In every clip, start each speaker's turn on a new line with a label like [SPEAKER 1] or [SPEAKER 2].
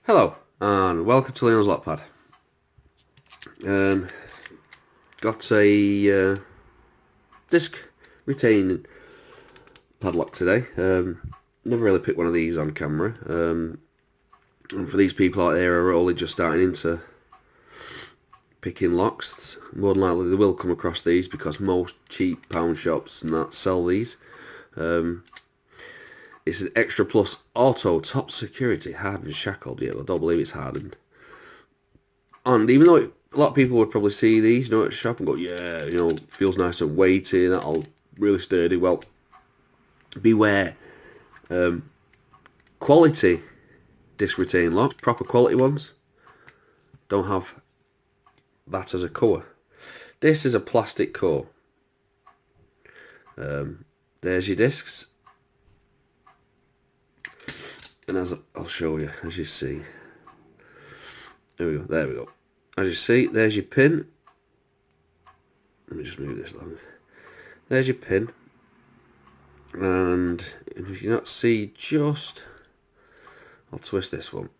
[SPEAKER 1] Hello and welcome to Leon's Lock Pad. Got a disc retaining padlock today. Never really picked one of these on camera. And for these people out there who are only just starting into picking locks, more than likely they will come across these because most cheap pound shops and that sell these. It's an Extra Plus Auto Top Security hardened shackled. Yeah, I don't believe it's hardened. And even though a lot of people would probably see these, at the shop and go, yeah, feels nice and weighty, that'll really sturdy. Well, beware. Quality disc retain locks, proper quality ones, don't have that as a core. This is a plastic core. There's your discs. And as I'll show you, as you see, there we go. As you see, there's your pin. Let me just move this along. There's your pin. And if you not see I'll twist this one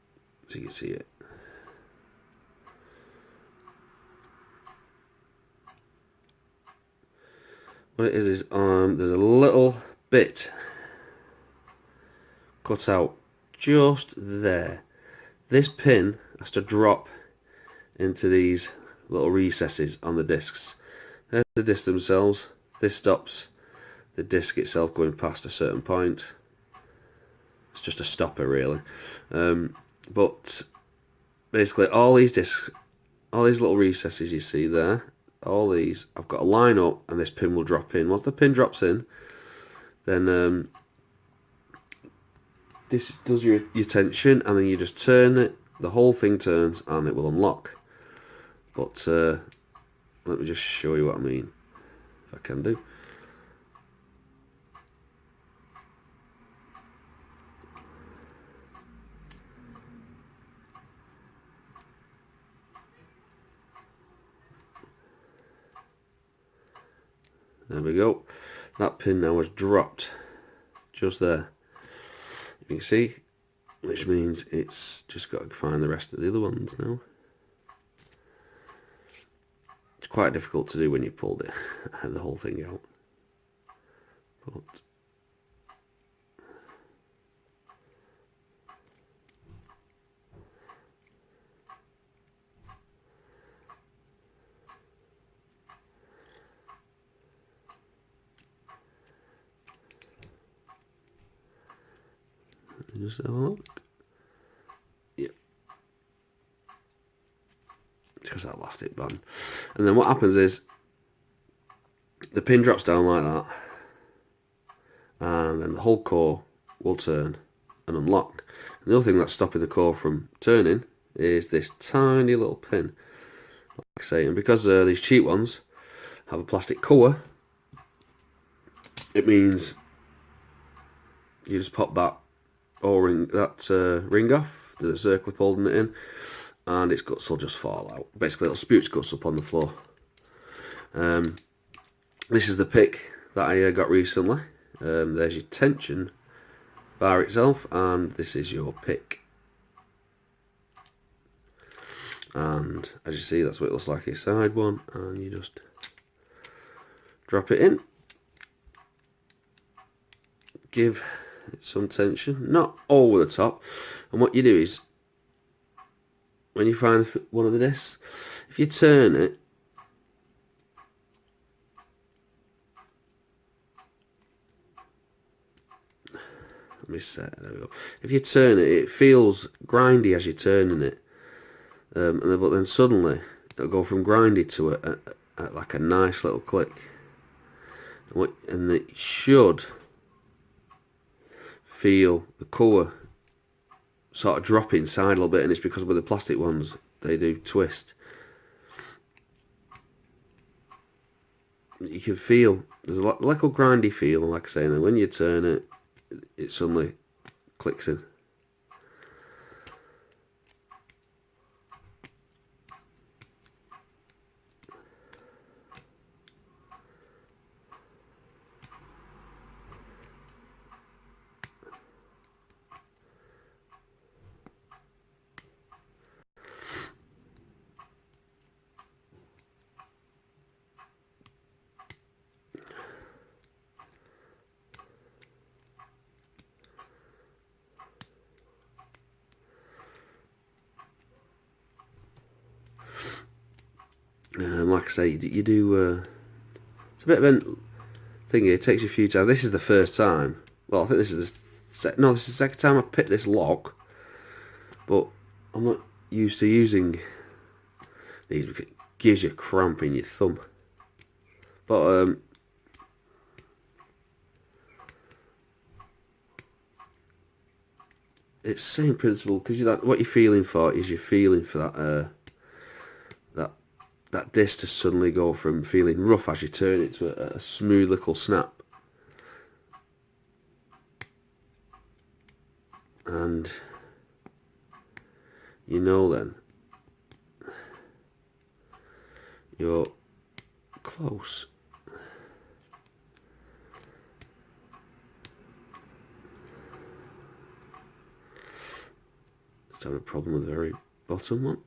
[SPEAKER 1] so you can see it. What it is there's a little bit cut out just there. This pin has to drop into these little recesses on the discs. There's the discs themselves. This stops the disc itself going past a certain point. It's just a stopper really. But basically all these discs, all these little recesses you see there, all these I've got to line up and this pin will drop in. Once the pin drops in, then this does your tension, and then you just turn it, the whole thing turns and it will unlock. But let me just show you what I mean, if I can do. There we go. That pin now has dropped just there. You can see, which means it's just got to find the rest of the other ones now. It's quite difficult to do when you pulled it, the whole thing out. But just have a look. Yep. It's because that elastic band. And then what happens is the pin drops down like that, and then the whole core will turn and unlock. And the other thing that's stopping the core from turning is this tiny little pin, like I say. And because these cheap ones have a plastic core, it means you just pop that O-ring, that ring off, the circle holding it in, and its guts will just fall out. Basically it'll spew its guts up on the floor. This is the pick that I got recently. There's your tension bar itself, and this is your pick. And as you see, that's what it looks like, a side one, and you just drop it in, give some tension, not over the top, and what you do is, when you find one of the discs, if you turn it, let me set, there we go. If you turn it, it feels grindy as you're turning it, but then suddenly it'll go from grindy to like a nice little click, and it should feel the core sort of drop inside a little bit, and it's because with the plastic ones they do twist. You can feel there's a little grindy feel, and like I say, and then when you turn it, it suddenly clicks in. Like I say, you do. It's a bit of a thing here. It takes you a few times. This is the first time. Well, I think this is this is the second time I picked this lock. But I'm not used to using these because it gives you a cramp in your thumb. But it's the same principle, because what you're feeling for is you're feeling for that disc to suddenly go from feeling rough as you turn it to a smooth little snap. And you know then you're close. Just having a problem with the very bottom one.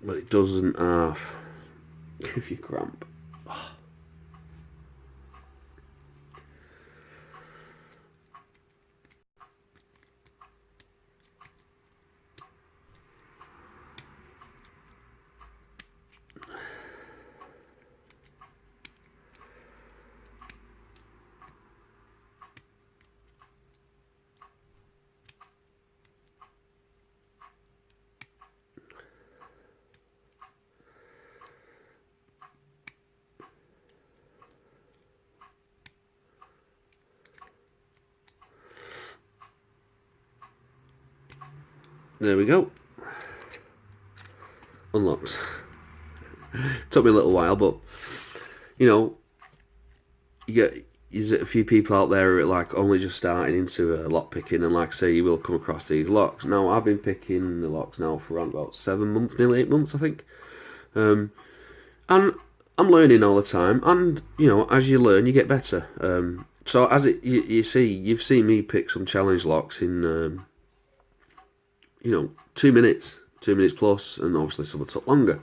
[SPEAKER 1] But it doesn't half give you cramp. There we go. Unlocked. Took me a little while, but you know, there's a few people out there who are like only just starting into lock picking, and like I say, you will come across these locks. Now I've been picking the locks now for around about 7 months, nearly 8 months, I think. And I'm learning all the time, and you know, as you learn, you get better. So as you've seen me pick some challenge locks in you know, 2 minutes plus, and obviously some will took longer.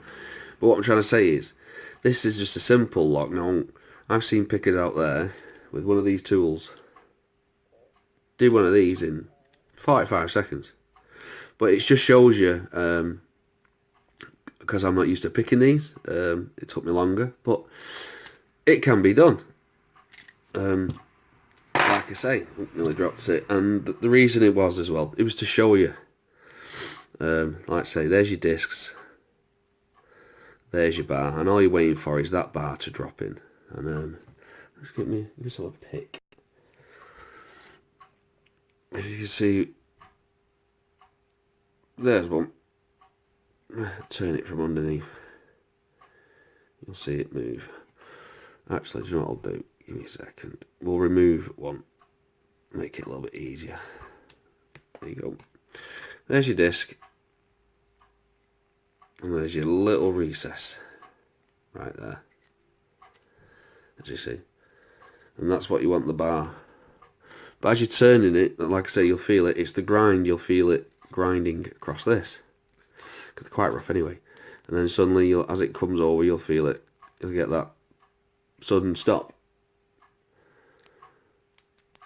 [SPEAKER 1] But what I'm trying to say is, this is just a simple lock. Now, I've seen pickers out there with one of these tools do one of these in 45 seconds. But it just shows you, because I'm not used to picking these, it took me longer, but it can be done. Like I say, nearly dropped it, and the reason it was as well, it was to show you. Like I say, there's your discs, there's your bar, and all you're waiting for is that bar to drop in. And just give me a sort of pick. As you can see, there's one. Turn it from underneath. You'll see it move. Actually, do you know what I'll do? Give me a second. We'll remove one. Make it a little bit easier. There you go. There's your disc. And there's your little recess. Right there. As you see. And that's what you want the bar. But as you're turning it, like I say, you'll feel it. It's the grind. You'll feel it grinding across this. Because they're quite rough anyway. And then suddenly, as it comes over, you'll feel it. You'll get that sudden stop.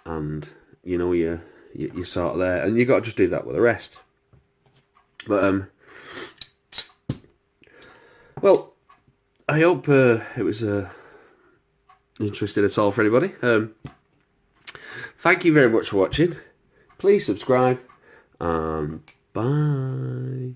[SPEAKER 1] And, you know, you're sort of there. And you've got to just do that with the rest. But, well, I hope it was interesting at all for anybody. Thank you very much for watching. Please subscribe, and bye.